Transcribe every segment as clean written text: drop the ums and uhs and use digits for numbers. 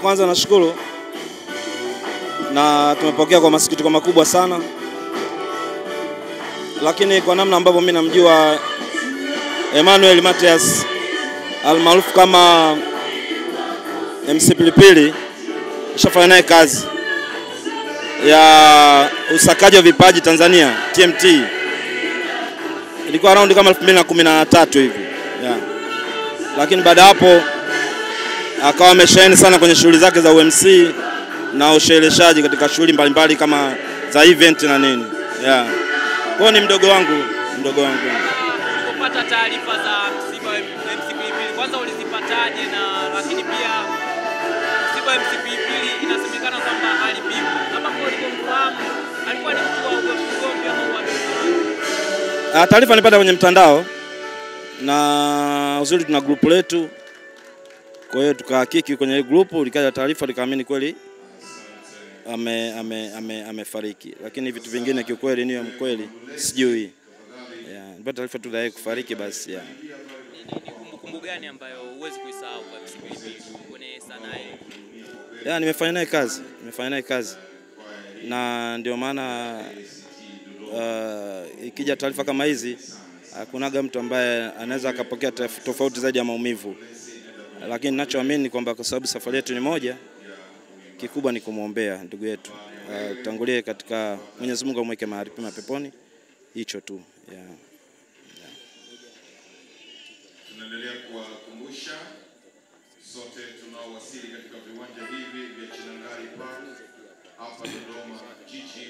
Kwanza nashukuru na tumepokea kwa masikitiko makubwa sana, lakini kwa namna ambavyo mimi namjua Emmanuel Matias almaarufu kama MC Pilipili, nishafanya naye kazi ya usakaji wa vipaji Tanzania TMT. Ilikuwa around kama 2013 hivi. Yeah. Lakini baada hapo akawa ameshine sana kwenye shughuli zake za UMC na ushereheshaji katika shughuli mbalimbali kama za event na nini. Yeah. Kwa ni mdogo wangu. Ulipopata taarifa za msiba wa MC Pilipili, kwanza ulizipataje? Na lakini pia msiba wa MC Pilipili inasemekana kwamba alipigwa. Kama kwa ulipomfahamu, alikuwa ni mtu wa ugomvi ama uaminifu? Taarifa nilipata kwenye mtandao na uzuri tuna group letu. Kwa hiyo tukahakiki kwenye group, likaja taarifa likaamini kweli amefariki. Lakini vitu vingine kiukweli ni mkweli sijui. Yeah, nipata taarifa tu ya kufariki basi. Yeah. Ni kumbukumbu gani ambayo huwezi kuisahau kwa MC Pilipili kwenye sanaa hii? Yeah, nimefanya naye kazi. Na ndio maana ikija taarifa kama hizi hakunaga mtu ambaye anaweza akapokea tofauti zaidi ya maumivu. Lakini ninachoamini kwamba kwa sababu safari yetu ni moja, kikubwa ni kumuombea ndugu yetu. Tutangulie katika Mwenyezi Mungu amweke mahali pema peponi. Hicho tu. Yeah. Tunaendelea kuwakumbusha sote tunaowasili katika viwanja hivi vya Chinangari Park hapa Dodoma jiji.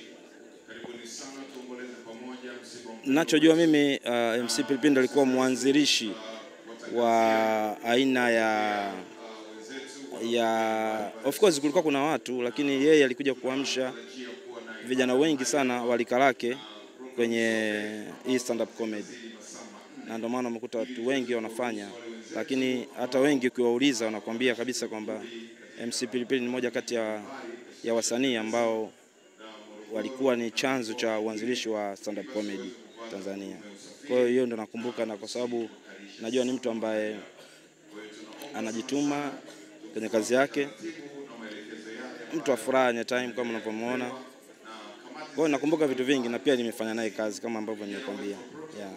Karibuni sana tuomboleze pamoja msiba. Ninachojua mimi MC Pilipili alikuwa mwanzilishi wa aina ya of course kulikuwa kuna watu, lakini yeye alikuja kuamsha vijana wengi sana walika lake kwenye stand up comedy. Na ndio maana umekuta watu wengi wanafanya, lakini hata wengi ukiwauliza wanakuambia kabisa kwamba MC Pilipili ni moja kati ya wasanii ambao walikuwa ni chanzo cha uanzilishi wa stand up comedy Tanzania. Kwa hiyo ndio nakumbuka, na kwa sababu najua ni mtu ambaye anajituma kwenye kazi yake, mtu wa furaha any time kama unavyomuona. Kwa hiyo nakumbuka vitu vingi, na pia nimefanya naye kazi kama ambavyo nimekwambia. Yeah.